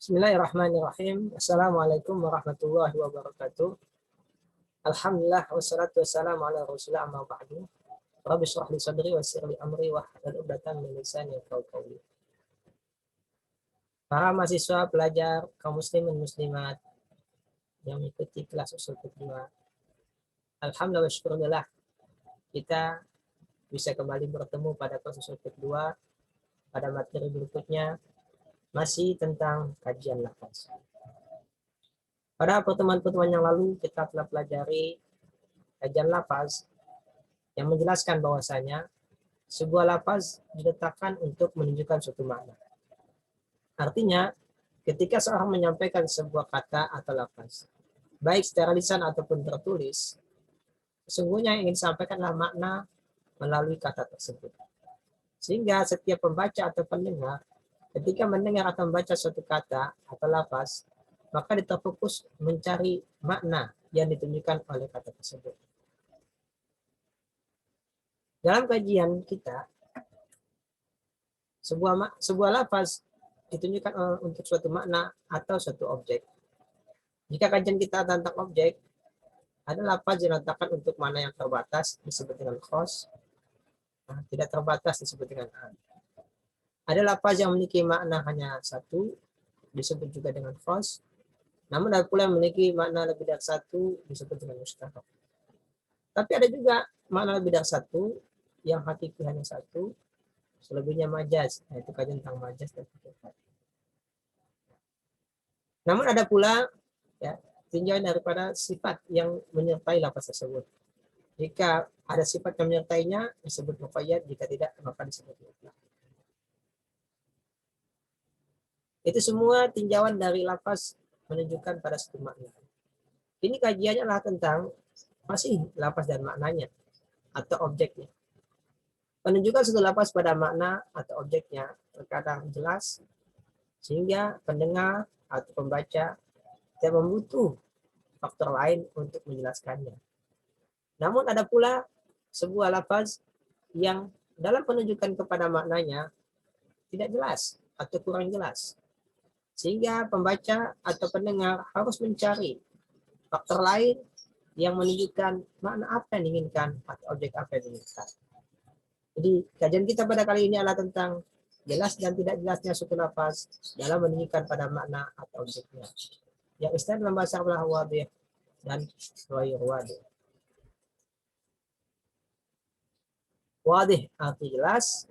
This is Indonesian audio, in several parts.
Bismillahirrahmanirrahim. Assalamualaikum warahmatullahi wabarakatuh. Alhamdulillah wassalatu wassalamu ala rasulillah amma ba'du. Rabbi shrah li sadri wa yassir li amri wahlul 'uqdatam min lisani yafqahu qawli. Para mahasiswa, pelajar, kaum muslimin muslimat yang mengikuti kelas usul kedua. Alhamdulillah wa syukurillah kita bisa kembali bertemu pada kelas usul kedua pada materi berikutnya masih tentang kajian lafaz. Pada pertemuan-pertemuan yang lalu kita telah pelajari kajian lafaz yang menjelaskan bahwasanya sebuah lafaz diletakkan untuk menunjukkan suatu makna. Artinya, ketika seorang menyampaikan sebuah kata atau lafaz, baik secara lisan ataupun tertulis, sesungguhnya yang ingin disampaikanlah makna melalui kata tersebut. Sehingga setiap pembaca atau pendengar ketika mendengar atau membaca suatu kata atau lafaz, maka terfokus mencari makna yang ditunjukkan oleh kata tersebut. Dalam kajian kita, sebuah lafaz ditunjukkan untuk suatu makna atau suatu objek. Jika kajian kita tentang objek, ada lafaz yang diletakkan untuk makna yang terbatas disebut dengan khos, tidak terbatas disebut dengan am. Ada lafaz yang memiliki makna hanya satu, disebut juga dengan khos. Namun ada pula yang memiliki makna lebih dari satu, disebut dengan mustahak. Tapi ada juga makna lebih dari satu, yang hakiki hanya satu, selebihnya majaz, yaitu kajian tentang majaz dan hakikat. Namun ada pula ya, tinjauan daripada sifat yang menyertai lafaz tersebut. Jika ada sifat yang menyertainya, disebut muqayyad, jika tidak, maka disebut mutlaq. Itu semua tinjauan dari lafaz menunjukkan pada satu makna. Ini kajiannya adalah tentang masih lafaz dan maknanya atau objeknya. Penunjukan satu lafaz pada makna atau objeknya terkadang jelas sehingga pendengar atau pembaca tidak membutuh faktor lain untuk menjelaskannya. Namun ada pula sebuah lafaz yang dalam penunjukan kepada maknanya tidak jelas atau kurang jelas. Sehingga pembaca atau pendengar harus mencari faktor lain yang menunjukkan makna apa yang diinginkan atau objek apa yang diinginkan. Jadi kajian kita pada kali ini adalah tentang jelas dan tidak jelasnya suatu lafaz dalam menunjukkan pada makna atau objeknya. Yang istilah dalam bahasa Arab wadih dan ghair wadih. Wadih arti jelas,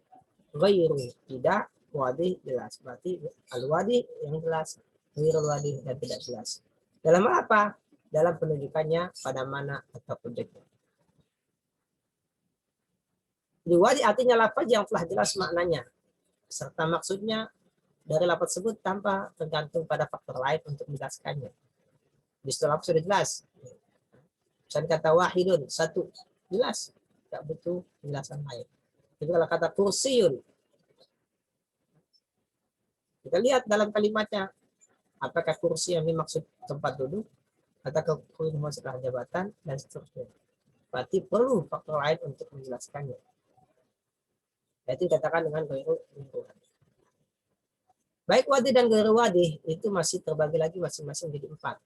ghairu tidak, wadih jelas. Berarti al-wadih yang jelas, ghairul wadih dan tidak jelas. Dalam apa? Dalam penunjukannya pada mana atau objeknya. Jadi wadih artinya lafaz yang telah jelas maknanya serta maksudnya dari lafaz tersebut tanpa tergantung pada faktor lain untuk menjelaskannya. Di setelah lafaz sudah jelas. Misalnya kata wahidun, satu, jelas. Tidak butuh penjelasan lain. Jadi kalau kata kursiun, kita lihat dalam kalimatnya, apakah kursi yang dimaksud tempat duduk, atau kursi maksudnya jabatan, dan seterusnya. Berarti perlu faktor lain untuk menjelaskannya. Yaitu dikatakan dengan ghairu wadih. Baik wadih dan ghairu wadih itu masih terbagi lagi masing-masing jadi 4.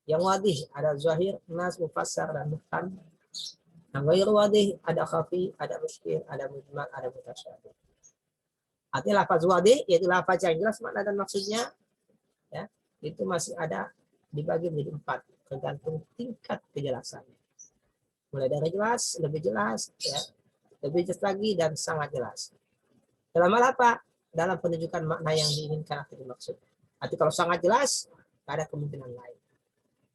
Yang wadih ada zahir, nas, mufassar, dan muhkam. Yang ghairu wadih ada khafi, ada musykil, ada mujmal, ada mutasyabih. Artinya lafaz wadih yaitu lafaz yang jelas makna dan maksudnya, ya, itu masih ada dibagi menjadi 4 tergantung tingkat kejelasannya. Mulai dari jelas, ya, lebih jelas lagi dan sangat jelas. Dalam hal apa? Dalam penunjukan makna yang diinginkan atau dimaksud. Arti kalau sangat jelas, ada kemungkinan lain.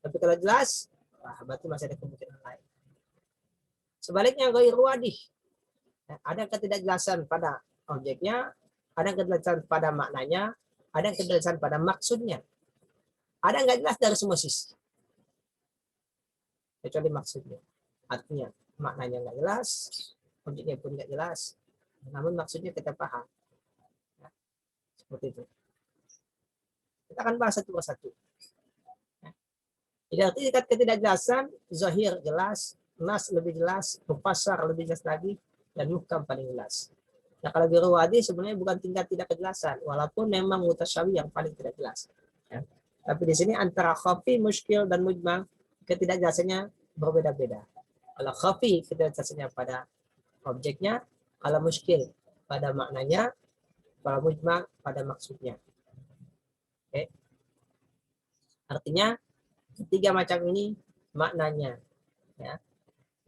Tapi kalau jelas, berarti masih ada kemungkinan lain. Sebaliknya ghairu wadih, ada ketidakjelasan pada objeknya, ada ketidakjelasan pada maknanya, ada ketidakjelasan pada maksudnya. Ada nggak jelas dari semua sisi. Kecuali maksudnya. Artinya maknanya nggak jelas, objeknya pun nggak jelas, namun maksudnya kita paham. Ya, seperti itu. Kita akan bahas satu persatu. Ya. Jadi tingkat ketidakjelasan, zahir jelas, nas lebih jelas, mufassar lebih jelas lagi, dan muhkam paling jelas. Nah, kalau ghairu wadih sebenarnya bukan tingkat tidak kejelasan, walaupun memang mutasyabih yang paling tidak jelas. Ya. Tapi di sini antara khafi, muskil, dan mujmal ketidakjelasannya berbeda-beda. Kalau khafi ketidakjelasannya pada objeknya, kalau muskil pada maknanya, kalau mujmal pada maksudnya. Oke. Artinya ketiga macam ini maknanya, ya,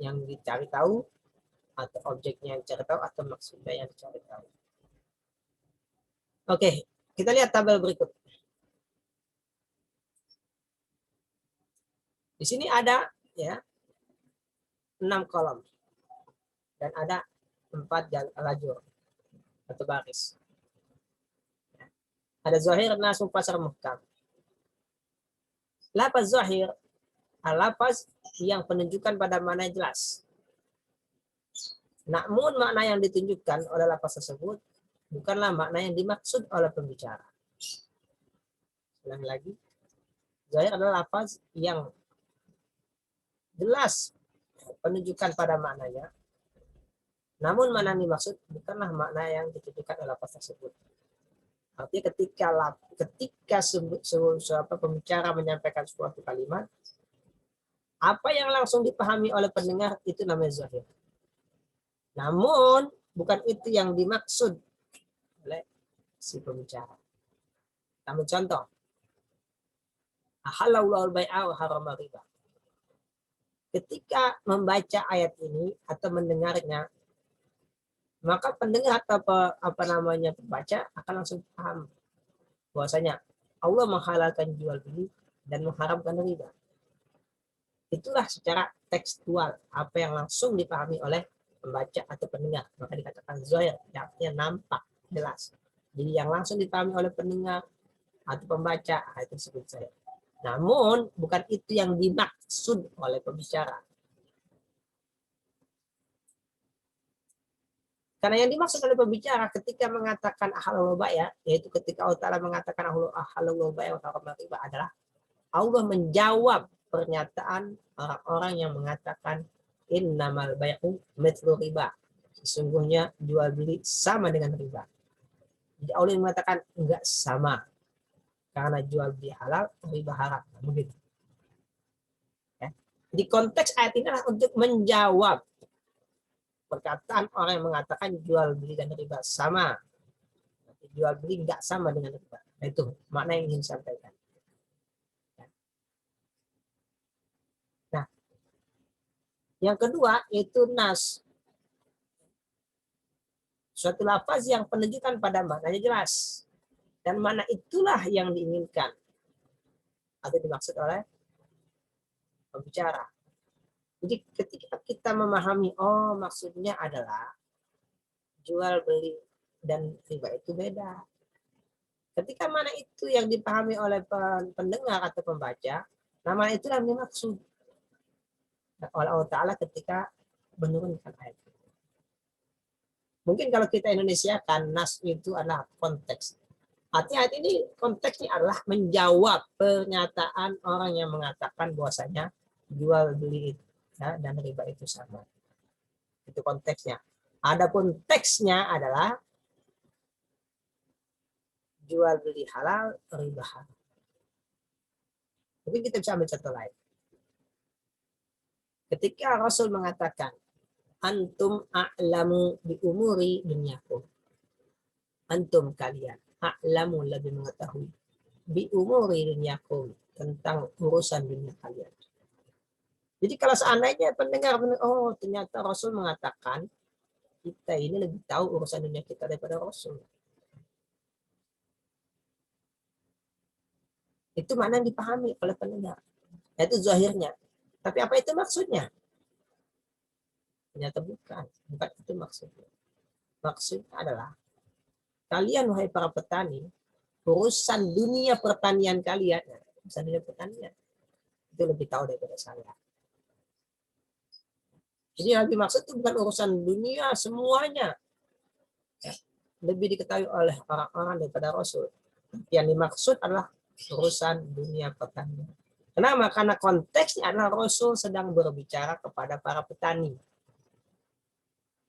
yang dicari tahu, atau objeknya yang dicari tahu, atau maksudnya yang dicari tahu. Oke, kita lihat tabel berikut. Di sini ada ya 6 kolom dan ada 4 lajur atau baris. Ada zahir, nasu, fasar, muhkam. Lafaz zahir, lafaz yang penunjukan pada makna jelas. Namun makna yang ditunjukkan oleh lafaz tersebut bukanlah makna yang dimaksud oleh pembicara. Ulang lagi. Zahir adalah lafaz yang jelas penunjukan pada maknanya. Namun makna yang dimaksud bukanlah makna yang ditunjukkan oleh lafaz tersebut. Artinya ketika pembicara menyampaikan suatu kalimat, apa yang langsung dipahami oleh pendengar itu namanya zahir. Namun bukan itu yang dimaksud oleh si pembicara. Ambil contoh. Ahallallahu al-bai'a wa harrama riba. Ketika membaca ayat ini atau mendengarnya, maka pendengar atau pembaca akan langsung paham bahwasanya Allah menghalalkan jual beli dan mengharamkan riba. Itulah secara tekstual apa yang langsung dipahami oleh pembaca atau pendengar. Maka dikatakan zahir, artinya nampak, jelas. Jadi yang langsung dipahami oleh pendengar atau pembaca itu disebut zahir. Namun bukan itu yang dimaksud oleh pembicara. Karena yang dimaksud oleh pembicara ketika mengatakan ahalul bai'a, yaitu ketika Allah Ta'ala mengatakan ahalul bai'a wa harrama riba adalah Allah menjawab pernyataan orang-orang yang mengatakan innamal bai'u mithlu riba. Sesungguhnya jual beli sama dengan riba. Jadi Allah yang mengatakan enggak sama. Karena jual beli halal, riba haram. Begitu. Ya. Di konteks ayat ini adalah untuk menjawab perkataan orang yang mengatakan jual beli dan riba sama. Jual beli enggak sama dengan riba. Nah, itu makna yang ingin disampaikan. Nah, yang kedua itu nas. Suatu lafaz yang penunjukan pada maknanya jelas. Dan mana itulah yang diinginkan atau dimaksud oleh pembicara. Jadi ketika kita memahami, oh maksudnya adalah jual beli dan riba itu beda. Ketika mana itu yang dipahami oleh pendengar atau pembaca, nama itu yang dimaksud oleh Allah Ta'ala ketika menurunkan ayat. Mungkin kalau kita Indonesia kan nas itu adalah konteks. Artinya ayat ini konteksnya adalah menjawab pernyataan orang yang mengatakan bahwasanya jual beli ya, dan riba itu sama. Itu konteksnya. Adapun teksnya adalah jual beli halal, riba halal. Mungkin kita bisa ambil contoh lain. Ketika Rasul mengatakan antum a'lamu bi umuri dunyakum. Antum kalian a'lamu lebih mengetahui bi umuri dunyakum tentang urusan dunia kalian. Jadi kalau seandainya pendengar, oh ternyata Rasul mengatakan kita ini lebih tahu urusan dunia kita daripada Rasul. Itu mana yang dipahami oleh pendengar. Itu zahirnya. Tapi apa itu maksudnya? Ternyata bukan itu maksudnya. Maksudnya adalah kalian wahai para petani, urusan dunia pertanian kalian, urusan dunia pertanian itu lebih tahu daripada saya. Jadi yang dimaksud itu bukan urusan dunia semuanya, lebih diketahui oleh orang-orang daripada Rasul. Yang dimaksud adalah urusan dunia pertanian. Kenapa? Karena konteksnya adalah Rasul sedang berbicara kepada para petani.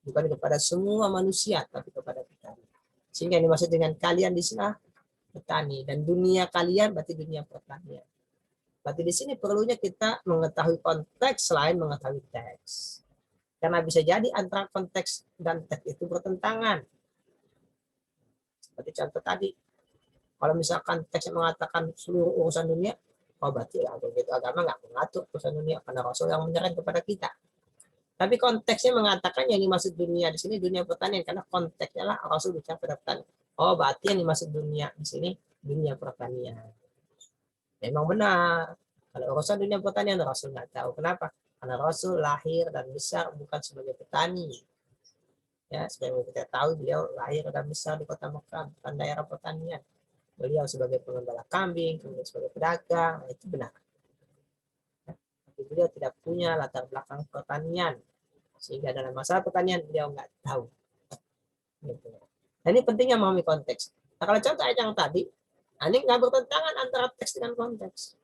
bukan kepada semua manusia, tapi kepada petani. Sehingga yang dimaksud dengan kalian di sini petani, dan dunia kalian berarti dunia pertanian. Berarti di sini perlunya kita mengetahui konteks selain mengetahui teks. Karena bisa jadi antara konteks dan teks itu bertentangan. Seperti contoh tadi, kalau misalkan teks yang mengatakan seluruh urusan dunia, oh berarti agama nggak mengatur urusan dunia, karena Rasul yang menyerahkan kepada kita. Tapi konteksnya mengatakan yang dimaksud dunia di sini dunia pertanian, karena konteksnya lah Rasul bicara pada petani. Oh berarti yang dimaksud dunia di sini dunia pertanian. Memang benar. Kalau urusan dunia pertanian Rasul nggak tahu. Kenapa? Karena Rasul lahir dan besar bukan sebagai petani. Ya, sebagai kita tahu beliau lahir dan besar di kota Mekah, bukan daerah pertanian. Beliau sebagai penggembala kambing, kemudian sebagai pedagang, nah, itu benar. Tapi beliau tidak punya latar belakang pertanian, sehingga dalam masalah pertanian beliau nggak tahu. Gitu. Nah, ini pentingnya memahami konteks. Nah, kalau contoh ayat yang tadi, ini nggak bertentangan antara teks dengan konteks.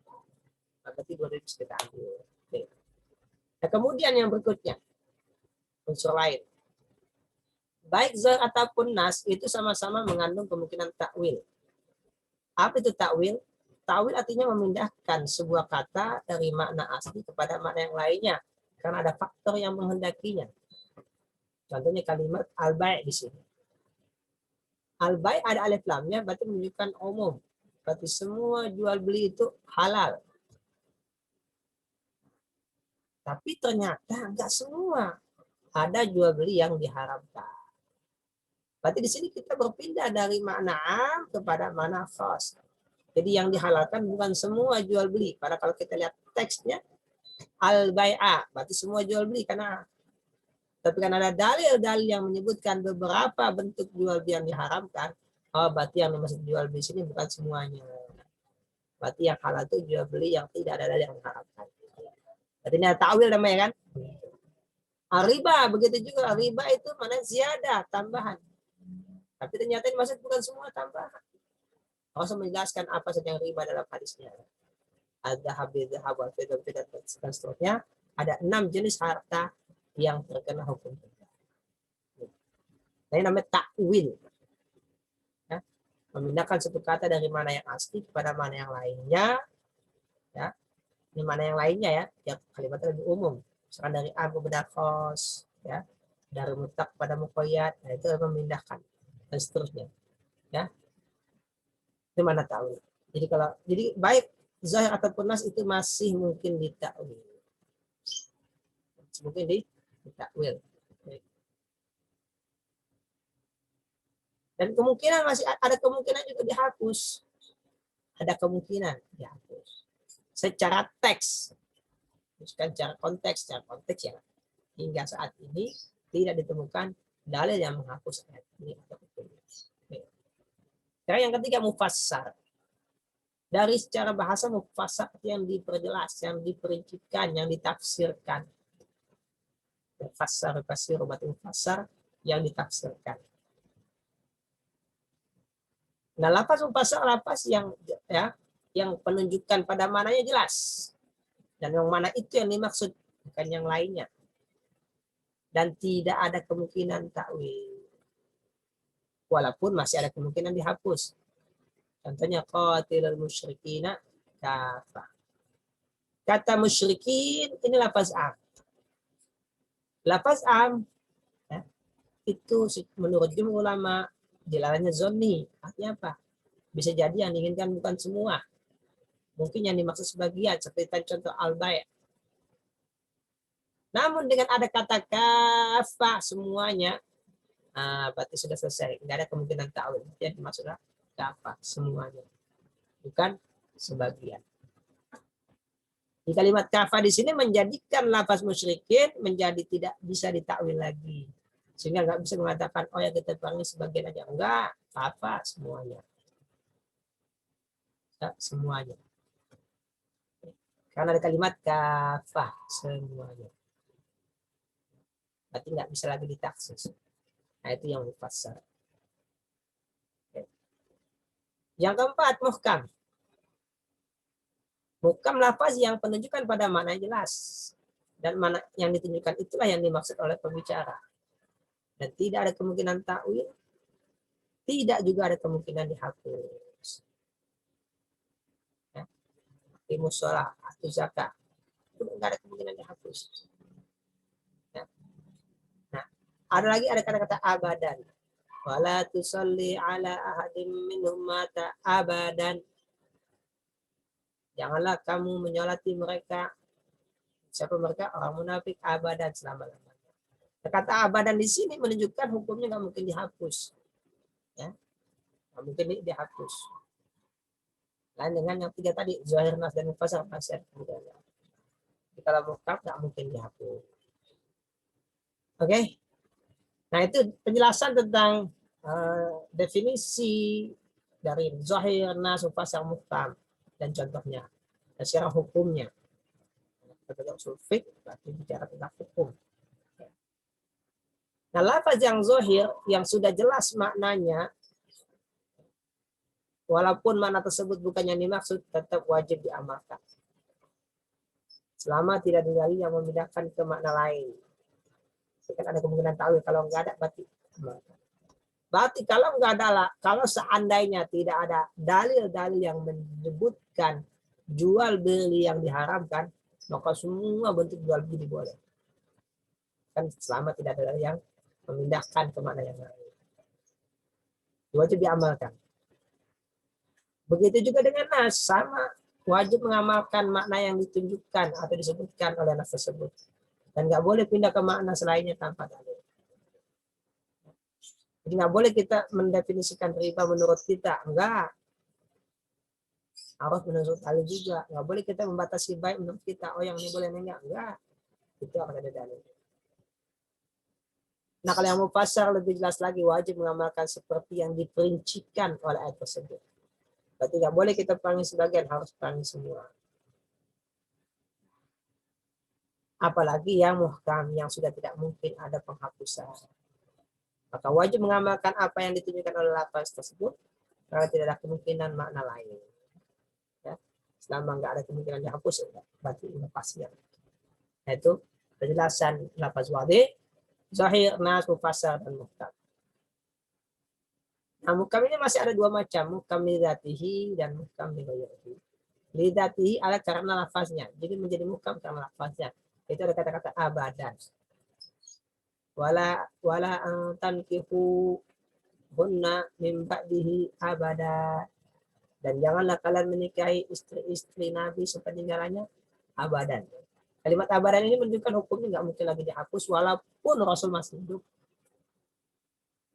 Nah, berarti dua itu kita ambil. Nah, kemudian yang berikutnya, unsur lain. Baik zahir ataupun nas itu sama-sama mengandung kemungkinan takwil. Apa itu takwil? Takwil artinya memindahkan sebuah kata dari makna asli kepada makna yang lainnya, karena ada faktor yang menghendakinya. Contohnya kalimat al-bai' di sini. Al-bai' ada alif lamnya, berarti menunjukkan umum. Berarti semua jual beli itu halal. Tapi ternyata enggak semua. Ada jual beli yang diharamkan. Berarti di sini kita berpindah dari makna am kepada makna khas. Jadi yang dihalalkan bukan semua jual beli. Padahal kalau kita lihat teksnya al-bai'a, berarti semua jual beli karena tapi kan ada dalil-dalil yang menyebutkan beberapa bentuk jual beli yang diharamkan. Oh, berarti yang dimaksud jual beli sini bukan semuanya. Berarti yang halal itu jual beli yang tidak ada dalil yang diharamkan. Berarti ini ada ta'wil namanya kan? Riba, begitu juga. Riba itu mana ziyadah, tambahan. Tapi ternyata ini maksud bukan semua tambahan. Rasul menjelaskan apa saja yang riba dalam hadisnya. Ada habis wal fiddah dan seterusnya. Ada 6 jenis harta yang terkena hukum. Ini namanya takwil. Ya, memindahkan satu kata dari mana yang asli kepada mana yang lainnya. Ya, ini mana yang lainnya ya. Yang kalimatnya lebih umum. Misalkan dari am kepada khos, ya, dari mutlak pada muqayyad. Nah, itu memindahkan dan seterusnya. Ya, itu mana tahu. Jadi baik zahir ataupun nas itu masih mungkin ditakwil. Mungkin ditakwil. Dan kemungkinan masih ada kemungkinan juga dihapus. Ada kemungkinan dihapus. Secara teks. Bukan secara konteks. Secara konteks ya. Hingga saat ini tidak ditemukan dalil yang menghapus ayat ini. Sekarang yang ketiga mufassar. Dari secara bahasa mufassar yang diperjelas, yang diperincikan, yang ditafsirkan. Mufassar, mufassar yang ditafsirkan. Nah, lafaz mufassar lafaz yang ya yang penunjukan pada mananya jelas. Dan yang mana itu yang dimaksud, bukan yang lainnya. Dan tidak ada kemungkinan takwil. Walaupun masih ada kemungkinan dihapus. Contohnya qatilul musyrikina kafah. Kata musyrikin ini lafaz am. Lafaz am ya, itu menurut jumhur ulama dilarangnya zonni. Artinya apa? Bisa jadi yang diinginkan bukan semua. Mungkin yang dimaksud sebagian, seperti contoh al-bai'. Namun dengan ada kata kafah semuanya, berarti sudah selesai. Tidak ada kemungkinan ta'wil. Jadi maksudnya kafah semuanya. Bukan sebagian. Di kalimat kafah di sini menjadikan lafaz musyrikin menjadi tidak bisa ditakwil lagi. Sehingga nggak bisa mengatakan, oh ya kita panggil sebagian aja. Enggak, kafah semuanya. Ya, semuanya. Karena ada kalimat kafah semuanya. Berarti nggak bisa lagi ditaksis. Nah itu yang mufassar. Yang keempat, muhkam. Muhkam lafaz yang penunjukan pada makna jelas. Dan mana yang ditunjukkan itulah yang dimaksud oleh pembicara. dan tidak ada kemungkinan takwil, tidak juga ada kemungkinan dihapus. Ya. Imus sholat, atau zakat, itu enggak ada kemungkinan dihapus. Ya. Nah, ada kata-kata abadan. Wala tusalli ala ahadim minhum mata abadan. Janganlah kamu menyolati mereka. Siapa mereka? Orang munafik abadan selama-lamanya. Kata abadan di sini menunjukkan hukumnya nggak mungkin dihapus. Ya, nggak mungkin dihapus. Lain dengan yang tiga tadi, zahir, nas, dan mufasal fasir. Kalau muhkam nggak mungkin dihapus. Oke, nah itu penjelasan tentang definisi dari zahir, nas, mufasal, muhkam dan contohnya. Dan secara hukumnya. Kita usul fiqh berarti bicara tentang hukum. Nah, lafaz yang zahir yang sudah jelas maknanya, walaupun makna tersebut bukan yang dimaksud, tetap wajib diamalkan. Selama tidak ada dalil yang membedakan ke makna lain. Kan ada kemungkinan tahu, kalau nggak ada berarti amalkan. Berarti kalau nggak ada, kalau seandainya tidak ada dalil-dalil yang menyebutkan jual beli yang diharamkan, maka semua bentuk jual beli boleh. Kan selama tidak ada yang memindahkan ke makna yang lain. Wajib diamalkan. Begitu juga dengan nas, sama wajib mengamalkan makna yang ditunjukkan atau disebutkan oleh nas tersebut. Dan nggak boleh pindah ke makna selainnya tanpa dalil. Jadi nggak boleh kita mendefinisikan riba menurut kita, enggak. Harus menurut dalil juga. Nggak boleh kita membatasi baik menurut kita. Oh yang ini boleh enggak. Itu akan ada dalil. Nah kalau yang mufasal lebih jelas lagi, wajib mengamalkan seperti yang diperincikan oleh ayat tersebut. Berarti nggak boleh kita perangi sebagian, harus perangi semua. Apalagi yang muhkam, yang sudah tidak mungkin ada penghapusan. Maka wajib mengamalkan apa yang ditunjukkan oleh lafaz tersebut, karena tidak ada kemungkinan makna lain. Ya. Selama nggak ada kemungkinan dihapus, berarti ini pasti. Nah, itu penjelasan lafaz wadih, zahir, nas, mufassal, dan muhkam. Nah, muhkam ini masih ada dua macam, muhkam lidatihi dan muhkam lighairihi. Lidatihi adalah karena lafaznya, jadi menjadi muhkam karena lafaznya. Itu ada kata-kata abadan. Wala tankihu hunna min ba'dihi abada. Dan janganlah kalian menikahi istri-istri Nabi sepeninggalannya abadan. Kalimat abadan ini menunjukkan hukumnya nggak mungkin lagi dihapus walaupun Rasul masih hidup.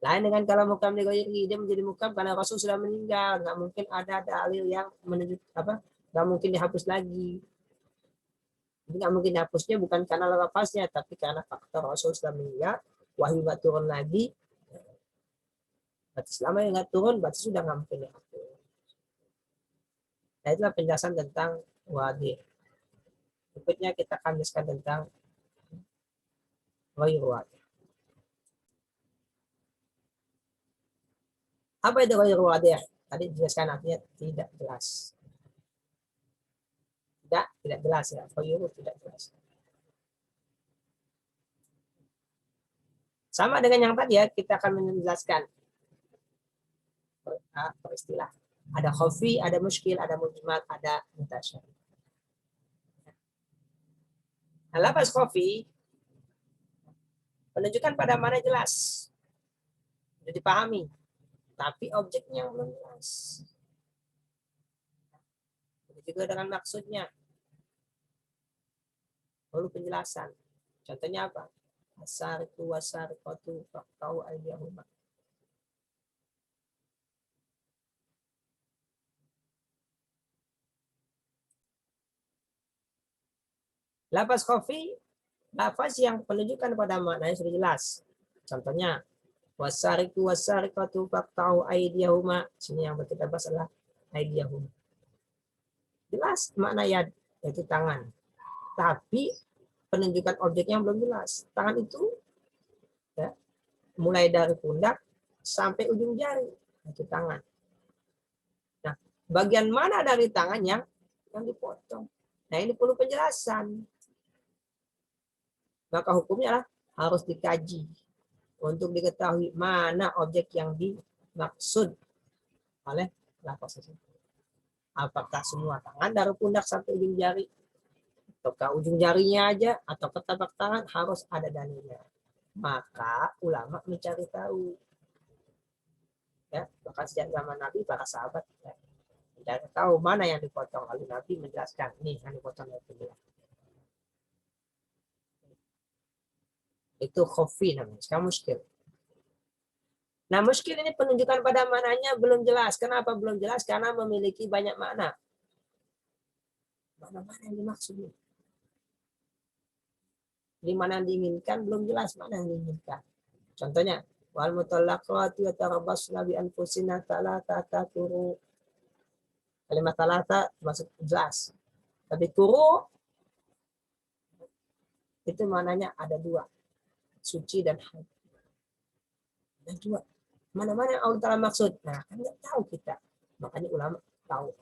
Lain dengan kalau mukam lighairihi, dia menjadi mukam karena Rasul sudah meninggal, nggak mungkin ada dalil yang menunjukkan apa, nggak mungkin dihapus lagi. Jadi nggak mungkin dihapusnya bukan karena lafaznya, tapi karena faktor Rasul sudah meninggal, wahyu nggak turun lagi. Berarti selama yang nggak turun, berarti sudah nggak mungkin dihapus. Nah itulah penjelasan tentang wadih. Berikutnya kita akan jelaskan tentang ghairu wadih. Apa itu ghairu wadih? Tadi dijelaskan artinya tidak jelas. Tidak jelas ya. Ghairu tidak jelas. Sama dengan yang tadi ya, kita akan menjelaskan per istilah. Ada khafi, ada muskil, ada mujmal, ada mutasyabih. Nah, lafaz khafi menunjukkan pada mana jelas. Sudah dipahami. Tapi objeknya belum jelas. Begitu juga dengan maksudnya. Perlu penjelasan. Contohnya apa? Asariku wasarikatu faqtau aydiyahuma. Lafaz khafi, lafaz yang menunjukkan pada maknanya sudah jelas. Contohnya, wasariku wasarikatu faqtau aydiyahuma. Sini yang kita bahas adalah aydiyahuma. Jelas makna yad, yaitu tangan. Tapi penunjukan objeknya belum jelas. Tangan itu ya, mulai dari pundak sampai ujung jari, itu tangan. Nah, bagian mana dari tangan yang dipotong? Nah, ini perlu penjelasan. Maka hukumnya lah harus dikaji. untuk diketahui mana objek yang dimaksud oleh lafaz tersebut. Apakah semua tangan dari pundak sampai ujung jari, ataukah ujung jarinya aja, atau telapak tangan, harus ada dalilnya. Maka ulama mencari tahu. Ya, bahkan sejak zaman Nabi, para sahabat ya, mencari tahu mana yang dipotong, lalu Nabi menjelaskan, nih yang dipotong itu. Itu khofi namanya, sekarang muskil. Nah, muskil ini penunjukan pada maknanya belum jelas. Kenapa belum jelas? Karena memiliki banyak makna. Mana-mana yang dimaksud. Di mana yang diinginkan belum jelas mana yang diinginkan. Contohnya, wal mutallaqatu yatarabbasna bi anfusina thalathata quru. Kalimat thalatha maksud jelas. Tapi quru itu maknanya ada dua. Suci dan haid. Ada dua. Mana-mana yang Allah Ta'ala maksud. Nah, kan nggak tahu kita. Makanya ulama tahu,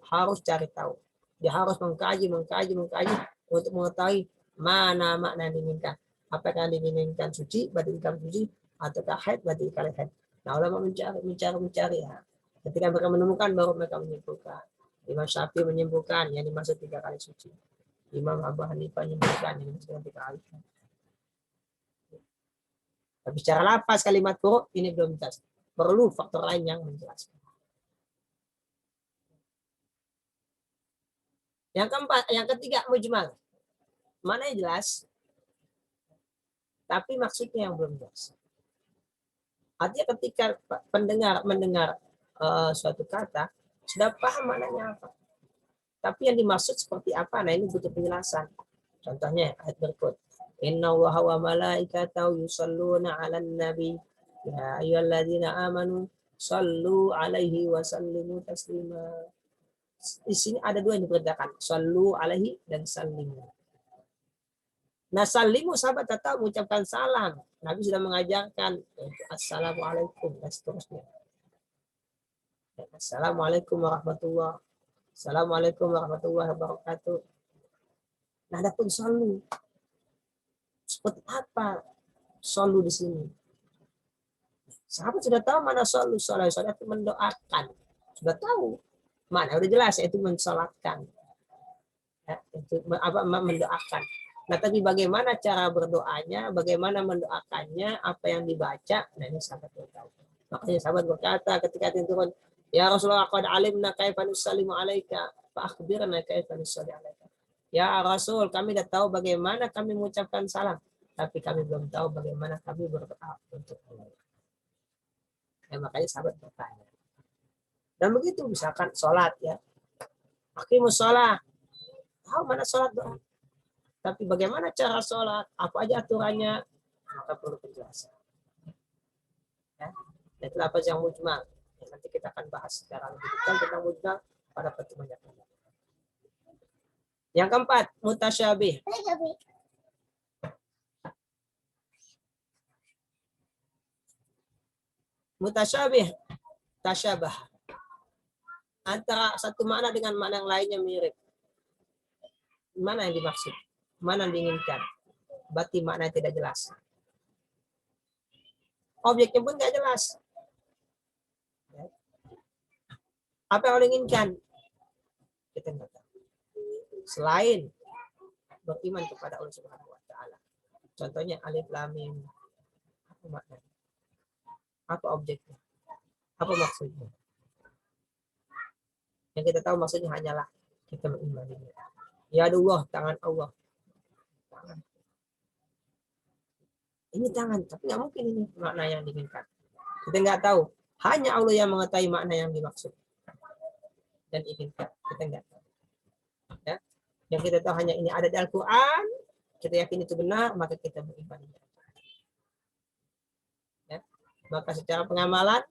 harus cari tahu. Dia harus mengkaji untuk mengetahui mana makna yang diinginkan. Apakah yang diinginkan suci, berarti ikan suci, atau haid, berarti ikan haid. Nah, ulama mencari. Ya. Ketika mereka menemukan, baru mereka menyimpulkan. Imam Syafi'i menyimpulkan yang dimaksud 3 kali suci. Imam Abu Hanifah menyimpulkan yang dimaksud 3 kali. Tapi secara lapas kalimat quru ini belum jelas. Perlu faktor lain yang menjelaskan. Yang keempat, yang ketiga mujmal. Mana yang jelas? Tapi maksudnya yang belum jelas. Artinya ketika pendengar mendengar suatu kata, sudah paham maknanya apa. Tapi yang dimaksud seperti apa? Nah, ini butuh penjelasan. Contohnya ayat berikut. Inna Allaha wa malaikatahu yusalluna 'alan nabi ya ayyuhalladzina amanu sallu 'alaihi wa sallimu taslima. Di sini ada 2 yang diperintahkan, sallu 'alaihi dan sallimu. Nah, sallimu sahabat tetap mengucapkan salam. Nabi sudah mengajarkan assalamualaikum dan seterusnya. Assalamualaikum warahmatullahi wabarakatuh. Assalamualaikum warahmatullahi wabarakatuh. Nah, ada pun sallu. Seperti apa sallu di sini? Sahabat sudah tahu mana sallu. Sallu itu mendoakan. Sudah tahu. Mana udah jelas yaitu mensalatkan. Ya, itu apa mendoakan. Nah, tapi bagaimana cara berdoanya, bagaimana mendoakannya, apa yang dibaca, nah ini sahabat tahu. Makanya sahabat berkata ketika turun, ya Rasulullah qad alimna kaifa nusallimu alaika fa akhbirna kaifa nusalli alaika. Ya Rasul, kami sudah tahu bagaimana kami mengucapkan salam, tapi kami belum tahu bagaimana kami berdoa untuk Allah. Ya, makanya sahabat bertanya. Dan begitu misalkan sholat ya. Aqimus sholat. Tahu mana sholat doa. Tapi bagaimana cara sholat? Apa aja aturannya? Maka perlu penjelasan. Ya. Itu apa yang mujmal. Nanti kita akan bahas secara lebih detail tentang mujmal pada pertemuan yang akan datang. Yang keempat, mutasyabih. Mutasyabih, tasyabah. Antara satu makna dengan makna yang lainnya mirip. Mana yang dimaksud? Mana yang diinginkan? Berarti makna tidak jelas. Objeknya pun tidak jelas. Apa yang Allah inginkan? Kita tidak tahu. Selain beriman kepada Allah Subhanahu wa taala. Contohnya alif lam mim. Apa maknanya? Apa objeknya? Apa maksudnya? Yang kita tahu maksudnya hanyalah kita mengimaninya. Ya Allah, tangan Allah. Tangan. Ini tangan, tapi nggak mungkin ini makna yang diinginkan. Kita nggak tahu. Hanya Allah yang mengetahui makna yang dimaksud dan inginkan. Kita nggak tahu. Ya. Yang kita tahu hanya ini ada di Al-Quran, kita yakin itu benar, maka kita beriman. Ya. Maka secara pengamalan,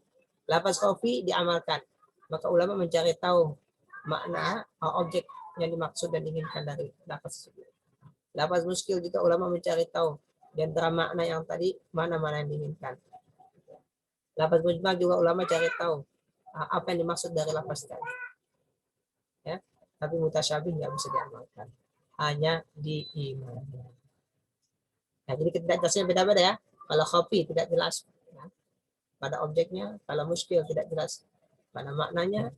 lafaz khofi diamalkan. Maka ulama mencari tahu makna objek yang dimaksud dan diinginkan dari lafaz tersebut. Lafaz muskil juga ulama mencari tahu di antara makna yang tadi mana-mana yang diinginkan. Lafaz mujmal juga ulama cari tahu apa yang dimaksud dari lafaz tadi. Ya, tapi mutasyabih nggak bisa diamalkan, hanya diimani. Nah, jadi ketidakjelasnya beda-beda ya. Kalau khafi tidak jelas ya, pada objeknya, kalau muskil tidak jelas pada maknanya,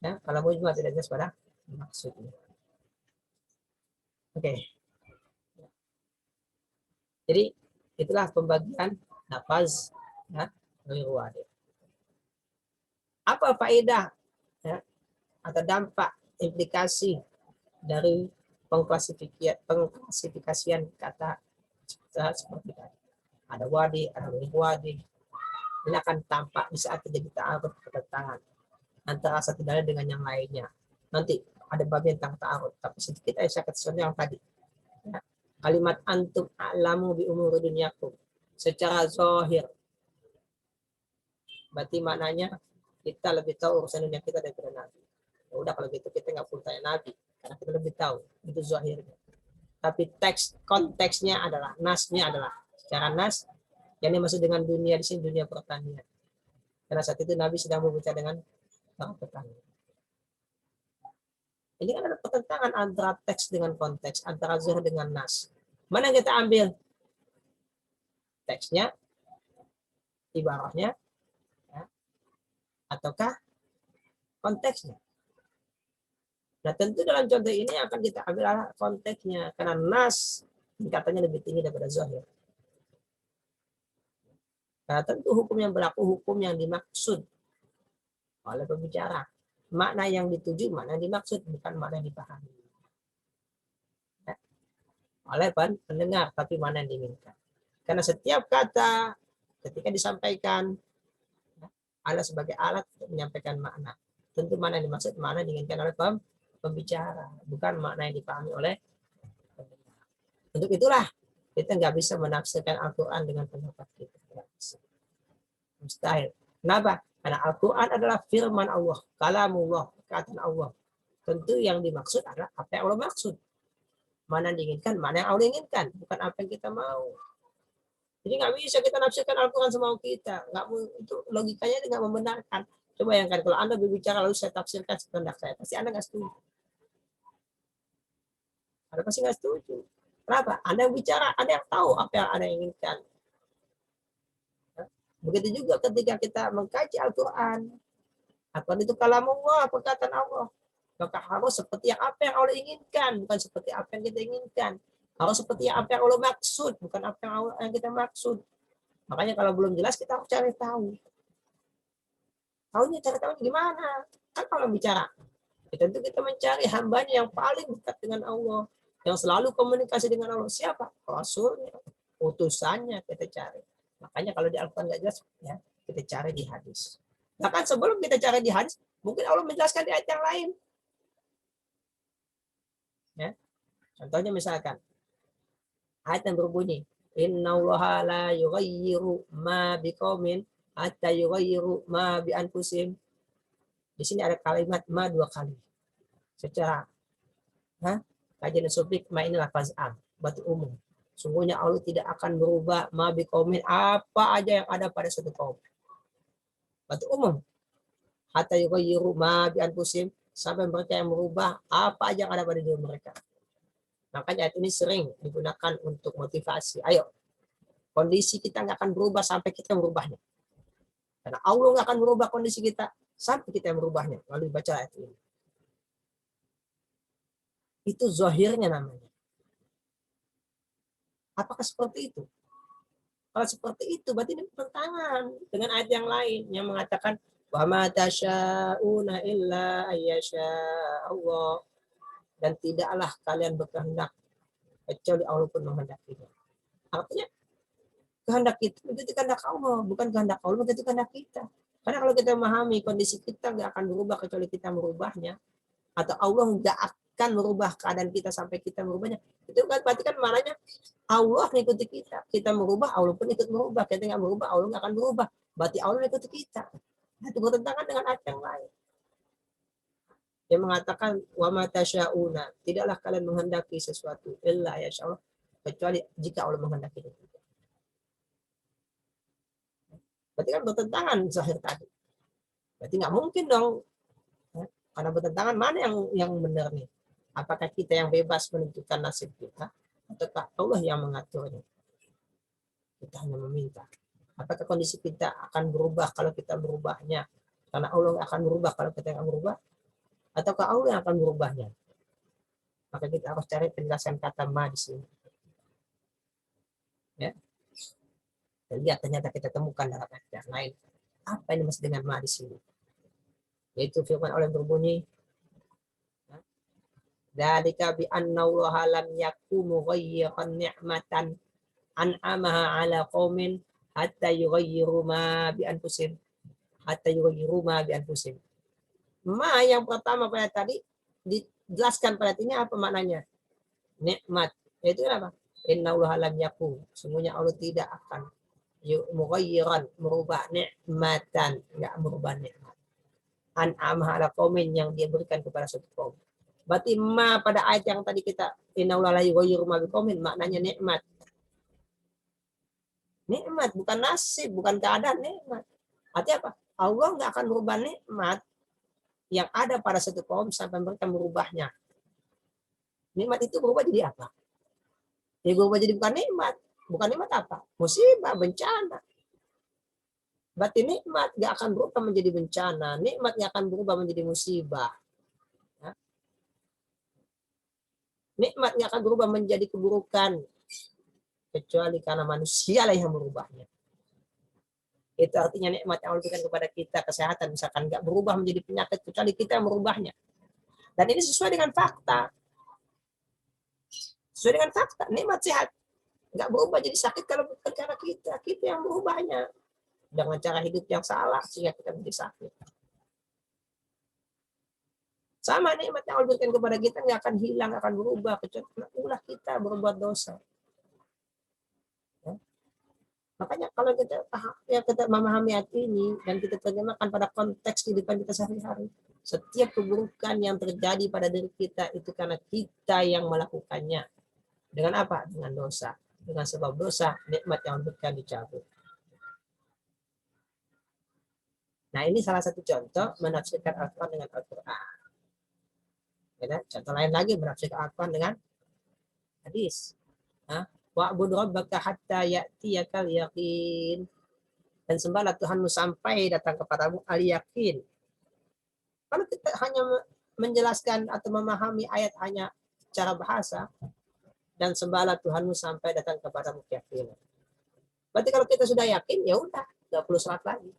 ya, kalau mujmal tidak jelas pada maksudnya. Oke. Jadi itulah pembagian lafaz ya, ghairu wadih. Apa faedah ya, atau dampak implikasi dari pengklasifikasian kata seperti tadi? Ada wadi, ada ghairu wadi. Ini akan tampak di saat terjadi ta'arud pertentangan antara satu dalil dengan yang lainnya. Nanti ada bagian tentang ta'arud, tapi sedikit saya katakan yang tadi. Ya. Kalimat antum a'lamu bi umuri dunyakum secara zahir. Berarti maknanya kita lebih tahu urusan dunia kita daripada Nabi. Ya udah kalau gitu kita nggak perlu tanya Nabi karena kita lebih tahu itu zahirnya. Tapi konteksnya adalah nasnya adalah secara nas yang dimaksud dengan dunia di sini dunia pertanian. Karena saat itu Nabi sedang berbicara dengan para petani. Ini kan ada pertentangan antara teks dengan konteks, antara zahir dengan nas. Mana yang kita ambil? Teksnya, ibaratnya, ya, ataukah konteksnya? Nah tentu dalam contoh ini akan kita ambil konteksnya, karena nas tingkatannya lebih tinggi daripada zahir. Nah tentu hukum yang berlaku, hukum yang dimaksud oleh pembicara. Makna yang dituju, makna yang dimaksud, bukan makna yang dipahami. Ya. Oleh pendengar, tapi mana yang diinginkan. Karena setiap kata ketika disampaikan ada sebagai alat untuk menyampaikan makna. Tentu mana yang dimaksud, mana yang diinginkan oleh pembicara, bukan makna yang dipahami oleh pendengar. Untuk itulah kita nggak bisa menafsirkan Al-Quran dengan pendapat kita. Mustahil. Kenapa? Karena Al-Quran adalah firman Allah, kalamullah, perkataan Allah. Tentu yang dimaksud adalah apa yang Allah maksud. Mana yang diinginkan, mana yang Allah inginkan, bukan apa yang kita mau. Jadi nggak bisa kita nafsirkan Al-Quran semau kita. Nggak, itu logikanya nggak membenarkan. Coba bayangkan kalau Anda berbicara lalu saya tafsirkan sekehendak saya, pasti Anda nggak setuju. Anda pasti nggak setuju. Kenapa? Anda yang bicara, Anda yang tahu apa yang Anda inginkan. Begitu juga ketika kita mengkaji Al-Quran. Al-Quran itu kalamullah, perkataan Allah. Maka harus seperti apa yang Allah inginkan, bukan seperti apa yang kita inginkan. Harus seperti apa yang Allah maksud, bukan apa yang kita maksud. Makanya kalau belum jelas kita harus cari tahu. Tahunya, cari tahu gimana? Kan kalau bicara, tentu kita mencari hambanya yang paling dekat dengan Allah, yang selalu komunikasi dengan Allah. Siapa? Rasulnya, utusannya kita cari. Makanya kalau di Al-Quran nggak jelas, ya kita cari di hadis. Bahkan sebelum kita cari di hadis, mungkin Allah menjelaskan di ayat yang lain. Ya. Contohnya misalkan ayat yang berbunyi, Innallaha la yughayyiru ma biqaumin hatta yughayyiru ma bi anfusihim. Di sini ada kalimat ma 2 kali. Secara kajian subjek ma ini lafaz am, berarti umum. Sungguhnya Allah tidak akan berubah ma biqaumin, apa aja yang ada pada suatu kaum. Berarti umum. Hatta yughayyiru ma bi anfusihim, sampai mereka yang merubah apa aja yang ada pada diri mereka. Makanya ayat ini sering digunakan untuk motivasi. Ayo, kondisi kita nggak akan berubah sampai kita merubahnya. Karena Allah nggak akan merubah kondisi kita sampai kita merubahnya. Lalu baca ayat ini. Itu zahirnya namanya. Apakah seperti itu? Kalau seperti itu, berarti ini bertentangan dengan ayat yang lain yang mengatakan wa ma tasya'una illa ayyasha Allah, dan tidaklah kalian berkehendak kecuali Allah pun menghendakinya. Artinya kehendak kita itu kehendak Allah, bukan kehendak Allah itu kehendak kita. Karena kalau kita memahami kondisi kita nggak akan berubah kecuali kita merubahnya, atau Allah nggak akan merubah keadaan kita sampai kita merubahnya, itu kan berarti kan maknanya Allah mengikuti kita. Kita merubah, Allah pun ikut merubah. Kita nggak merubah, Allah nggak akan berubah. Berarti Allah mengikuti kita. Nah, itu bertentangan dengan ayat yang lain. Yang mengatakan wa ma tasya'una, tidaklah kalian menghendaki sesuatu illa ya Allah, kecuali jika Allah menghendaki itu. Berarti kan bertentangan zahir tadi. Berarti nggak mungkin dong. Karena bertentangan, mana yang benar nih? Apakah kita yang bebas menentukan nasib kita, ataukah Allah yang mengaturnya? Kita hanya meminta. Apakah kondisi kita akan berubah kalau kita berubahnya? Karena Allah akan berubah kalau kita akan berubah? Ataukah Allah yang akan berubahnya? Maka kita harus cari penjelasan kata ma di sini. Ya. Dan lihat ternyata kita temukan dalam ayat yang lain. Apa yang dimaksud dengan ma di sini? Yaitu firman Allah berbunyi, dzalika bi anna Allah lam yakum mughayyiran ni'matan an'amaha 'ala qaumin hatta yughayyiru ma bi anfusihim hatta yughayyiru ma bi anfusihim. Ma yang pertama pada tadi dijelaskan pada ini apa maknanya? Nikmat. Itu apa? Inna Allah lam yakum. Sungguhnya Allah tidak akan mughayyiran, merubah nikmatan, enggak merubah nikmat. An'amaha 'ala qaumin yang dia berikan kepada suatu kaum. Berarti ma pada ayat yang tadi kita inna Allah la yughayyiru ma biqaumin maknanya nikmat. Nikmat bukan nasib, bukan keadaan, nikmat. Artinya apa? Allah nggak akan merubah nikmat yang ada pada satu kaum sampai mereka merubahnya. Nikmat itu berubah jadi apa? Ya berubah jadi bukan nikmat. Bukan nikmat apa? Musibah, bencana. Berarti nikmat nggak akan berubah menjadi bencana. Nikmat nggak akan berubah menjadi musibah. Ya. Nikmat nggak akan berubah menjadi keburukan. Kecuali karena manusia lah yang merubahnya. Itu artinya nikmat yang Allah berikan kepada kita, kesehatan misalkan nggak berubah menjadi penyakit kecuali kita yang merubahnya. Dan ini sesuai dengan fakta. Sesuai dengan fakta, nikmat sehat nggak berubah jadi sakit kalau bukan karena kita yang merubahnya dengan cara hidup yang salah sehingga kita menjadi sakit. Sama nikmat yang Allah berikan kepada kita nggak akan hilang, akan berubah kecuali ulah kita berbuat dosa. Makanya kalau kita memahami ayat ini dan kita terjemahkan pada konteks kehidupan kita sehari-hari, setiap keburukan yang terjadi pada diri kita itu karena kita yang melakukannya. Dengan apa? Dengan dosa. Dengan sebab dosa, nikmat yang diberikan dicabut. Nah, ini salah satu contoh menafsirkan Al-Quran dengan Al-Quran. Ya, contoh lain lagi menafsirkan Al-Quran dengan hadis. Wa'bud rabbaka hatta ya'tiyakal yaqin. Dan sembahlah Tuhanmu sampai datang kepadamu al-yaqin. Kalau kita hanya menjelaskan atau memahami ayat hanya secara bahasa, dan sembahlah Tuhanmu sampai datang kepadamu keyakinan. Berarti kalau kita sudah yakin, ya udah, nggak perlu sholat lagi.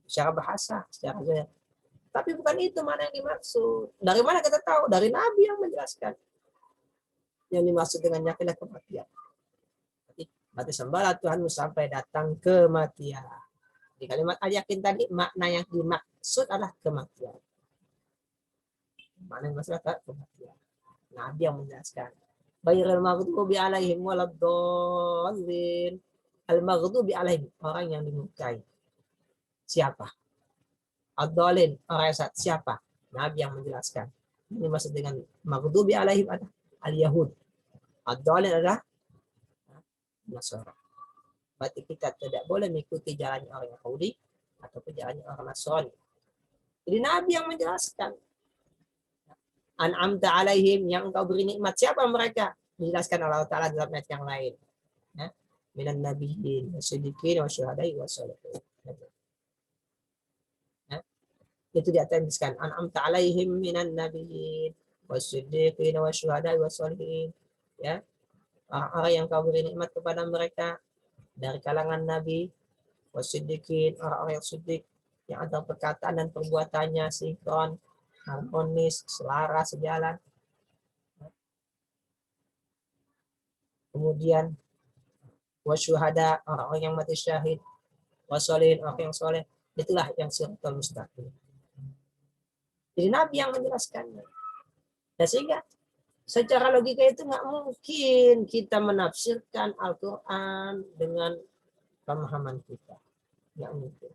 Secara bahasa, secara zahir. Tapi bukan itu mana yang dimaksud. Dari mana kita tahu? Dari Nabi yang menjelaskan. Yang dimaksud dengan yakinlah kematian. Berarti sembahlah Tuhanmu sampai datang kematian. Di kalimat al-yakin tadi makna yang dimaksud adalah kematian. Makna yang dimaksud adalah kematian. Nabi yang menjelaskan. Ghairil maghdubi alaihim waladdallin. Al-maghdubi alaihim, orang yang dimurkai. Siapa? Ad-dallin, orang yang siapa? Nabi yang menjelaskan. Ini maksud dengan maghdubi alaihim adalah al-yahud. Ad-dallin adalah Nasara. Berarti kita tidak boleh mengikuti jalannya orang Yahudi ataupun jalannya orang Nasrani. Jadi Nabi yang menjelaskan. An'amta alaihim, yang engkau beri nikmat. Siapa mereka? Dijelaskan Allah Ta'ala dalam ayat yang lain. Ya. Minan nabiyyin, wasiddiqin, wasyuhada'i, wassalihin. Ya. Itu diataskan. An'amta alaihim minan nabiyyin, wasiddiqin, wasyuhada'i, wassalihin. Ya. Orang yang kau beri nikmat kepada mereka dari kalangan Nabi, wasiddiqin, orang-orang yang siddiq, yang ada perkataan dan perbuatannya sinkron, harmonis, selaras, sejalan. Kemudian wasyuhada, orang-orang yang mati syahid, wasolin, orang yang soleh, itulah yang siratal mustaqim. Jadi Nabi yang menjelaskannya. Dan sehingga secara logika itu nggak mungkin kita menafsirkan Al-Quran dengan pemahaman kita. Nggak mungkin.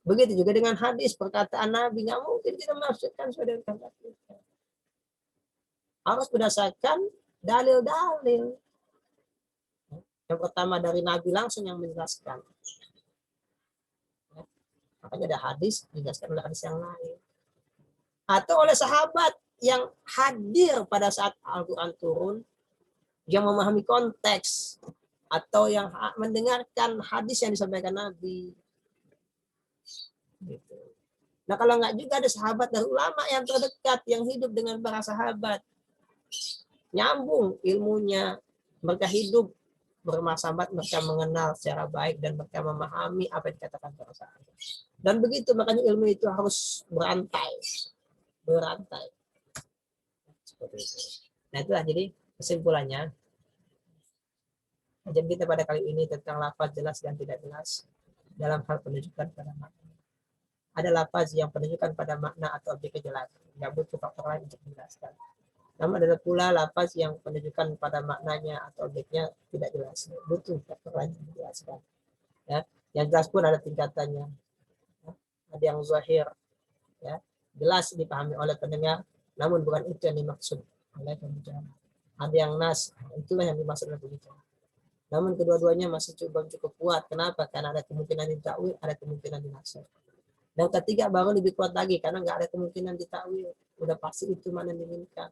Begitu juga dengan hadis, perkataan Nabi, nggak mungkin kita menafsirkan sesuai dengan kata kita. Harus berdasarkan dalil-dalil. Yang pertama dari Nabi langsung yang menjelaskan. Makanya ada hadis, dijelaskan oleh hadis yang lain. Atau oleh sahabat yang hadir pada saat Al-Quran turun, yang memahami konteks, atau yang mendengarkan hadis yang disampaikan Nabi. Gitu. Nah kalau nggak juga ada sahabat dan ulama yang terdekat yang hidup dengan para sahabat, nyambung ilmunya, mereka hidup bersahabat, mereka mengenal secara baik dan mereka memahami apa yang dikatakan para sahabat. Dan begitu makanya ilmu itu harus berantai. Seperti itu. Nah itulah jadi kesimpulannya. Kajian kita pada kali ini tentang lafaz jelas dan tidak jelas dalam hal penunjukan pada makna. Ada lafaz yang penunjukan pada makna atau objek jelas, nggak butuh faktor lain untuk menjelaskan. Namun ada pula lafaz yang penunjukan pada maknanya atau objeknya tidak jelas, butuh faktor lain untuk menjelaskan. Ya, yang jelas pun ada tingkatannya. Ya. Ada yang zahir, ya, jelas dipahami oleh pendengar, namun bukan itu yang dimaksud oleh pembicara. Ada yang nas, itulah yang dimaksud oleh pembicara. Namun kedua-duanya masih cukup kuat. Kenapa? Karena ada kemungkinan ditakwil, ada kemungkinan dinasakh. Dan ketiga baru lebih kuat lagi karena nggak ada kemungkinan ditakwil. Udah pasti itu mana yang diinginkan.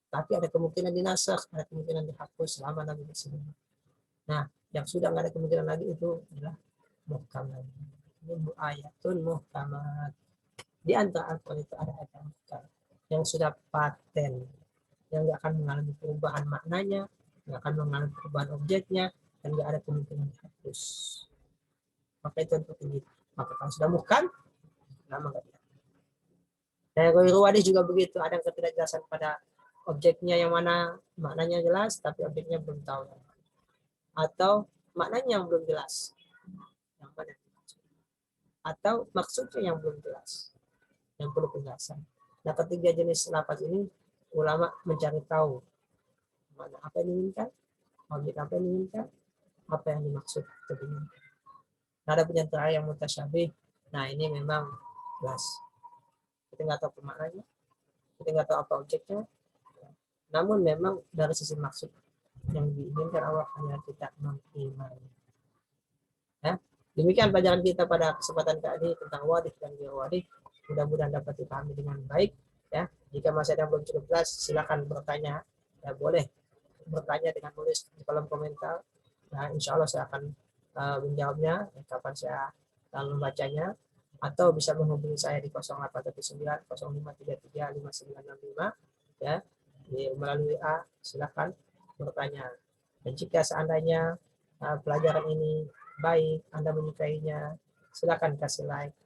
Tapi ada kemungkinan dinasakh, ada kemungkinan dihapus selama Nabi bersabda. Nah, yang sudah nggak ada kemungkinan lagi itu adalah muhkamat. Ini ayatun muhkamat. Di antara Al-Quran itu ada ayat yang sudah paten, yang nggak akan mengalami perubahan maknanya, nggak akan mengalami perubahan objeknya, dan nggak ada kemungkinan dihapus. Maka itu untuk ini. Maka kalau sudah muhkam, lama nggak bisa. Dan Ruwadi juga begitu, ada ketidakjelasan pada objeknya yang mana maknanya jelas, tapi objeknya belum tahu. Atau maknanya yang belum jelas, yang mana? Atau maksudnya yang belum jelas, yang perlu penjelasan. Nah, ketiga jenis lafaz ini ulama mencari tahu mana apa yang diinginkan, objek apa yang diinginkan, apa yang dimaksud tersebut. Nah, ada penyantra yang mutasyabih. Nah, ini memang jelas. Kita nggak tahu pemaknanya, kita nggak tahu apa objeknya. Namun memang dari sisi maksud yang diinginkan Allah hanya kita mengimani. Ya, demikian pelajaran kita pada kesempatan kali ini tentang wadih dan ghairu wadih. Mudah-mudahan dapat dipahami dengan baik. Ya, jika masih ada yang belum cukup jelas, silakan bertanya. Ya, boleh bertanya dengan tulis di kolom komentar. Nah, insya Allah saya akan menjawabnya kapan saya membacanya, atau bisa menghubungi saya di 0819 0533 5965 ya, melalui A. Silakan bertanya. Dan jika seandainya pelajaran ini baik, Anda menyukainya, silakan kasih like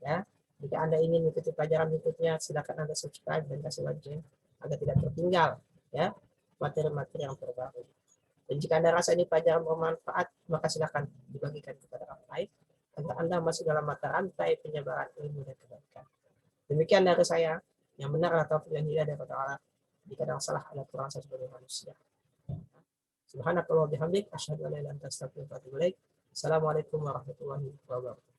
ya. Jika Anda ingin mengikuti pelajaran berikutnya, silakan Anda subscribe dan kasih lonceng agar tidak tertinggal ya materi-materi yang terbaru. Dan jika Anda rasa ini pelajaran bermanfaat, maka silakan dibagikan kepada orang lain agar Anda masuk dalam mata rantai penyebaran ilmu dan kebaikan. Demikian dari saya, yang benar atau yang tidak daripada Allah. Jika ada salah, ada kurang saya sebagai manusia. Subhanakallah bihamdik, asyhadu an la ilaha illa anta astaghfiruka wa atubu ilaik. Assalamualaikum warahmatullahi wabarakatuh.